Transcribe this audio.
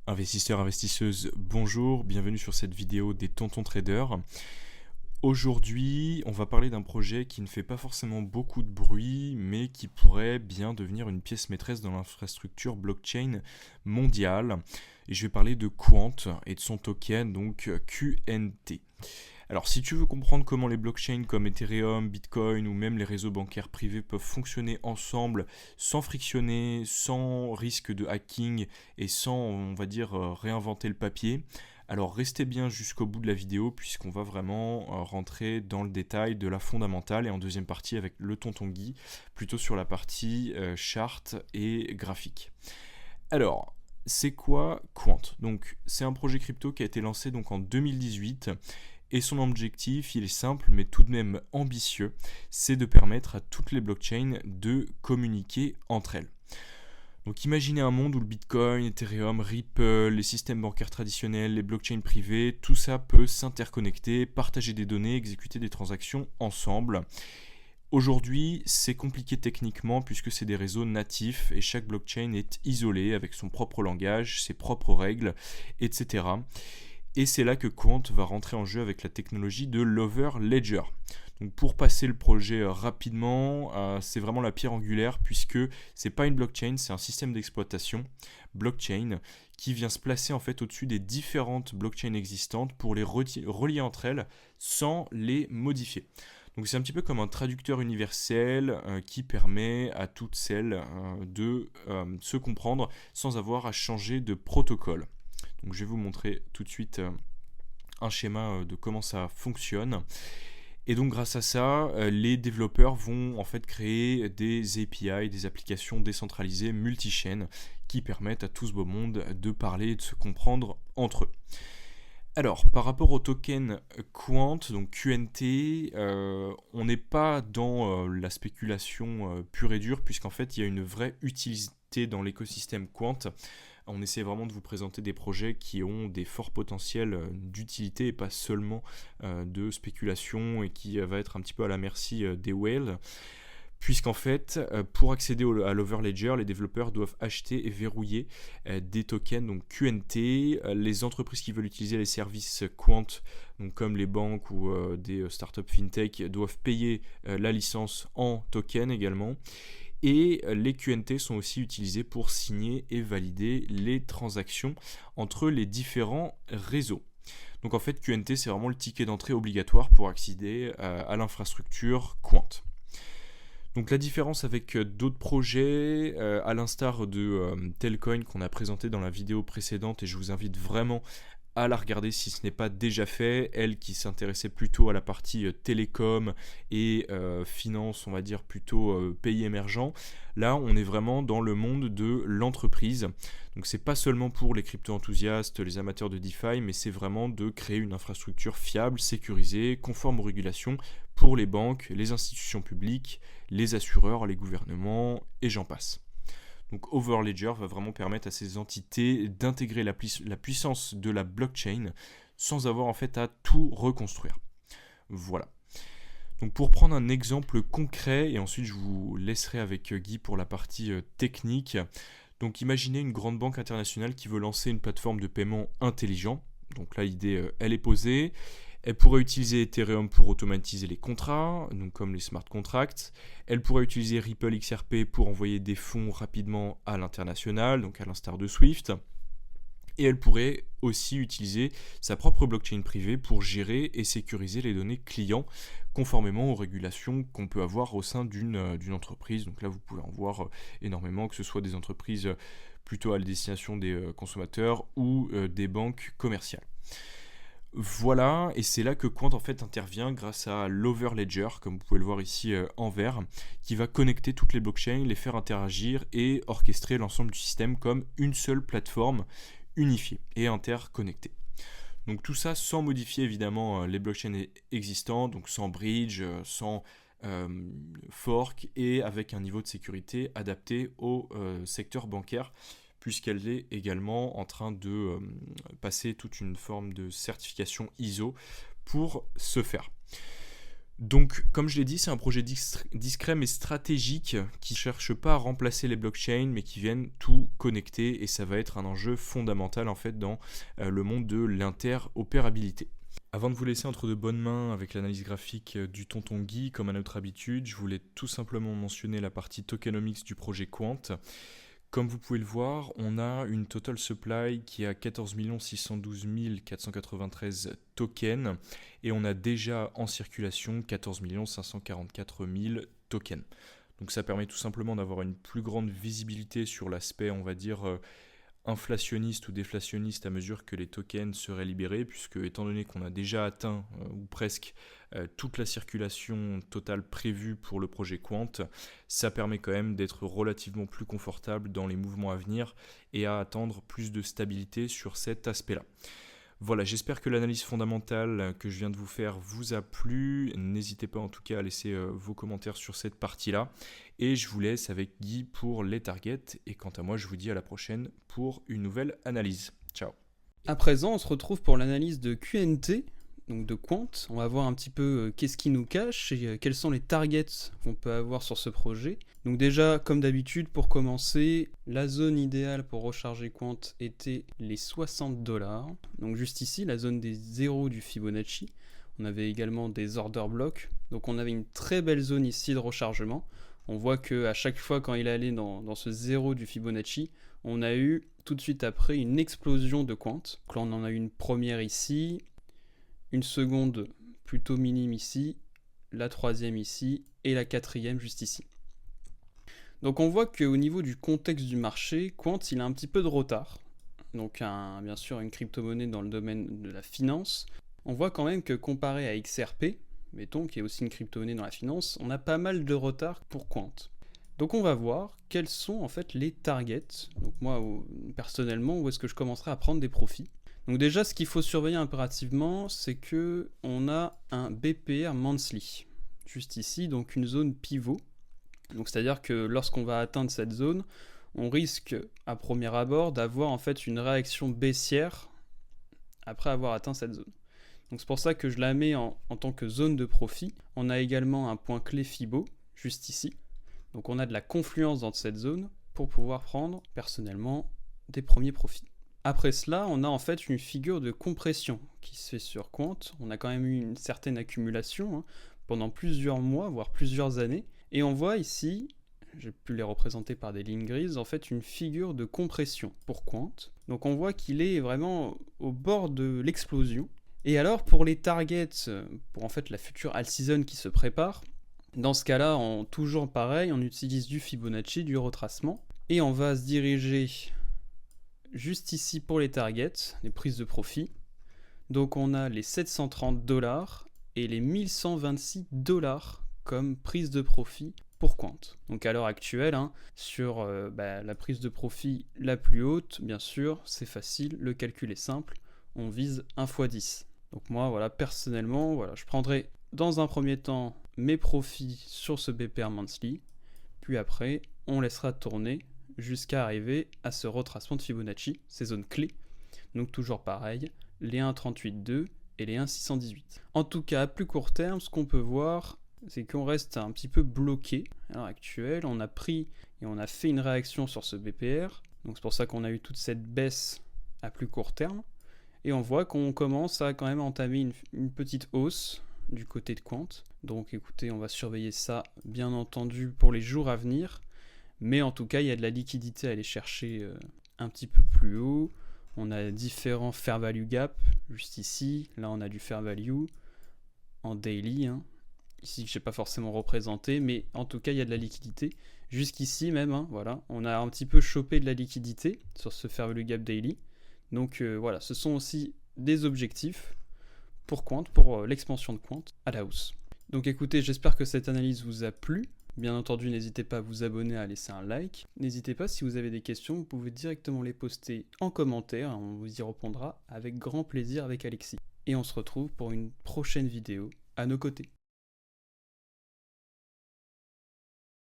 Investisseurs, investisseuses, bonjour, bienvenue sur cette vidéo des Tontons Traders. Aujourd'hui, on va parler d'un projet qui ne fait pas forcément beaucoup de bruit, mais qui pourrait bien devenir une pièce maîtresse dans l'infrastructure blockchain mondiale. Et je vais parler de Quant et de son token, donc QNT. Alors si tu veux comprendre comment les blockchains comme Ethereum, Bitcoin ou même les réseaux bancaires privés peuvent fonctionner ensemble sans frictionner, sans risque de hacking et sans, on va dire, réinventer le papier, alors restez bien jusqu'au bout de la vidéo puisqu'on va vraiment rentrer dans le détail de la fondamentale et en deuxième partie avec le tonton Guy, plutôt sur la partie charte et graphique. Alors, c'est quoi Quant? Donc, c'est un projet crypto qui a été lancé donc en 2018 et son objectif, il est simple mais tout de même ambitieux, c'est de permettre à toutes les blockchains de communiquer entre elles. Donc imaginez un monde où le Bitcoin, Ethereum, Ripple, les systèmes bancaires traditionnels, les blockchains privés, tout ça peut s'interconnecter, partager des données, exécuter des transactions ensemble. Aujourd'hui, c'est compliqué techniquement puisque c'est des réseaux natifs et chaque blockchain est isolée avec son propre langage, ses propres règles, etc. Et c'est là que Quant va rentrer en jeu avec la technologie de l'Over Ledger. Donc pour passer le projet rapidement, c'est vraiment la pierre angulaire puisque c'est pas une blockchain, c'est un système d'exploitation blockchain qui vient se placer en fait au-dessus des différentes blockchains existantes pour les relier entre elles sans les modifier. Donc c'est un petit peu comme un traducteur universel qui permet à toutes celles de se comprendre sans avoir à changer de protocole. Donc je vais vous montrer tout de suite un schéma de comment ça fonctionne. Et donc grâce à ça, les développeurs vont en fait créer des API, des applications décentralisées multi-chaînes qui permettent à tout ce beau monde de parler et de se comprendre entre eux. Alors, par rapport au token Quant, donc QNT, on n'est pas dans la spéculation pure et dure, puisqu'en fait, il y a une vraie utilité dans l'écosystème Quant. On essaie vraiment de vous présenter des projets qui ont des forts potentiels d'utilité et pas seulement de spéculation et qui va être un petit peu à la merci des whales. Puisqu'en fait, pour accéder à l'Overledger, les développeurs doivent acheter et verrouiller des tokens, donc QNT. Les entreprises qui veulent utiliser les services Quant, donc comme les banques ou des startups fintech, doivent payer la licence en token également. Et les QNT sont aussi utilisés pour signer et valider les transactions entre les différents réseaux. Donc en fait, QNT, c'est vraiment le ticket d'entrée obligatoire pour accéder à l'infrastructure Quant. Donc la différence avec d'autres projets, à l'instar de Telcoin qu'on a présenté dans la vidéo précédente, et je vous invite vraiment à la regarder si ce n'est pas déjà fait, elle qui s'intéressait plutôt à la partie télécom et finance, on va dire plutôt pays émergents. Là, on est vraiment dans le monde de l'entreprise. Donc c'est pas seulement pour les crypto-enthousiastes, les amateurs de DeFi, mais c'est vraiment de créer une infrastructure fiable, sécurisée, conforme aux régulations pour les banques, les institutions publiques, les assureurs, les gouvernements et j'en passe. Donc Overledger va vraiment permettre à ces entités d'intégrer la puissance de la blockchain sans avoir en fait à tout reconstruire. Voilà. Donc pour prendre un exemple concret, et ensuite je vous laisserai avec Guy pour la partie technique. Donc imaginez une grande banque internationale qui veut lancer une plateforme de paiement intelligent. Donc là l'idée elle est posée. Elle pourrait utiliser Ethereum pour automatiser les contrats, donc comme les smart contracts. Elle pourrait utiliser Ripple XRP pour envoyer des fonds rapidement à l'international, donc à l'instar de Swift. Et elle pourrait aussi utiliser sa propre blockchain privée pour gérer et sécuriser les données clients conformément aux régulations qu'on peut avoir au sein d'une entreprise. Donc là, vous pouvez en voir énormément, que ce soit des entreprises plutôt à la destination des consommateurs ou des banques commerciales. Voilà, et c'est là que Quant en fait intervient grâce à l'Overledger, comme vous pouvez le voir ici en vert, qui va connecter toutes les blockchains, les faire interagir et orchestrer l'ensemble du système comme une seule plateforme unifiée et interconnectée. Donc tout ça sans modifier évidemment les blockchains existants, donc sans bridge, sans fork et avec un niveau de sécurité adapté au secteur bancaire, puisqu'elle est également en train de passer toute une forme de certification ISO pour ce faire. Donc, comme je l'ai dit, c'est un projet discret mais stratégique qui ne cherche pas à remplacer les blockchains, mais qui viennent tout connecter, et ça va être un enjeu fondamental en fait dans le monde de l'interopérabilité. Avant de vous laisser entre de bonnes mains avec l'analyse graphique du tonton Guy, comme à notre habitude, je voulais tout simplement mentionner la partie tokenomics du projet Quant. Comme vous pouvez le voir, on a une total supply qui est à 14 612 493 tokens et on a déjà en circulation 14 544 000 tokens. Donc ça permet tout simplement d'avoir une plus grande visibilité sur l'aspect, on va dire, inflationniste ou déflationniste à mesure que les tokens seraient libérés, puisque étant donné qu'on a déjà atteint ou presque toute la circulation totale prévue pour le projet Quant, ça permet quand même d'être relativement plus confortable dans les mouvements à venir et à attendre plus de stabilité sur cet aspect-là. Voilà, j'espère que l'analyse fondamentale que je viens de vous faire vous a plu. N'hésitez pas en tout cas à laisser vos commentaires sur cette partie-là. Et je vous laisse avec Guy pour les targets. Et quant à moi, je vous dis à la prochaine pour une nouvelle analyse. Ciao. À présent, on se retrouve pour l'analyse de QNT, donc de Quant. On va voir un petit peu qu'est-ce qui nous cache et quels sont les targets qu'on peut avoir sur ce projet. Donc déjà, comme d'habitude, pour commencer, la zone idéale pour recharger Quant était les 60 $. Donc juste ici, la zone des zéros du Fibonacci. On avait également des order blocks. Donc on avait une très belle zone ici de rechargement. On voit qu'à chaque fois quand il allait dans ce zéro du Fibonacci, on a eu tout de suite après une explosion de Quant. Donc là on en a eu une première ici, une seconde plutôt minime ici, la troisième ici et la quatrième juste ici. Donc on voit qu'au niveau du contexte du marché, Quant il a un petit peu de retard. Donc bien sûr une crypto-monnaie dans le domaine de la finance. On voit quand même que comparé à XRP, mettons, qui est aussi une crypto-monnaie dans la finance, on a pas mal de retard pour Quant. Donc on va voir quels sont en fait les targets. Donc moi personnellement, où est-ce que je commencerai à prendre des profits. Donc déjà ce qu'il faut surveiller impérativement, c'est que on a un BPR monthly juste ici, donc une zone pivot. Donc c'est-à-dire que lorsqu'on va atteindre cette zone, on risque à premier abord d'avoir en fait une réaction baissière après avoir atteint cette zone. Donc c'est pour ça que je la mets en tant que zone de profit. On a également un point clé Fibo, juste ici. Donc on a de la confluence dans cette zone pour pouvoir prendre personnellement des premiers profits. Après cela, on a en fait une figure de compression qui se fait sur Quant. On a quand même eu une certaine accumulation pendant plusieurs mois, voire plusieurs années. Et on voit ici, j'ai pu les représenter par des lignes grises, en fait une figure de compression pour Quant. Donc on voit qu'il est vraiment au bord de l'explosion. Et alors pour les targets, pour en fait la future all season qui se prépare, dans ce cas-là, toujours pareil, on utilise du Fibonacci, du retracement, et on va se diriger juste ici pour les targets, les prises de profit. Donc on a les 730 $ et les 1126 $ comme prise de profit pour Quant. Donc à l'heure actuelle, sur la prise de profit la plus haute, bien sûr, c'est facile, le calcul est simple, on vise 1 x 10. Donc moi, voilà, personnellement, voilà, je prendrai dans un premier temps mes profits sur ce BPR monthly, puis après, on laissera tourner jusqu'à arriver à ce retracement de Fibonacci, ces zones clés. Donc toujours pareil, les 1,38,2 et les 1,618. En tout cas, à plus court terme, ce qu'on peut voir, c'est qu'on reste un petit peu bloqué à l'heure actuelle. On a pris et on a fait une réaction sur ce BPR. Donc c'est pour ça qu'on a eu toute cette baisse à plus court terme. Et on voit qu'on commence à quand même entamer une petite hausse du côté de Quant. Donc écoutez, on va surveiller ça bien entendu pour les jours à venir. Mais en tout cas, il y a de la liquidité à aller chercher un petit peu plus haut. On a différents fair value gap juste ici. Là, on a du fair value en daily. Ici, je n'ai pas forcément représenté, mais en tout cas, il y a de la liquidité. Jusqu'ici même, voilà, on a un petit peu chopé de la liquidité sur ce fair value gap daily. Donc voilà, ce sont aussi des objectifs pour Quant, pour l'expansion de Quant à la hausse. Donc écoutez, j'espère que cette analyse vous a plu. Bien entendu, n'hésitez pas à vous abonner, à laisser un like. N'hésitez pas, si vous avez des questions, vous pouvez directement les poster en commentaire. On vous y répondra avec grand plaisir avec Alexis. Et on se retrouve pour une prochaine vidéo à nos côtés.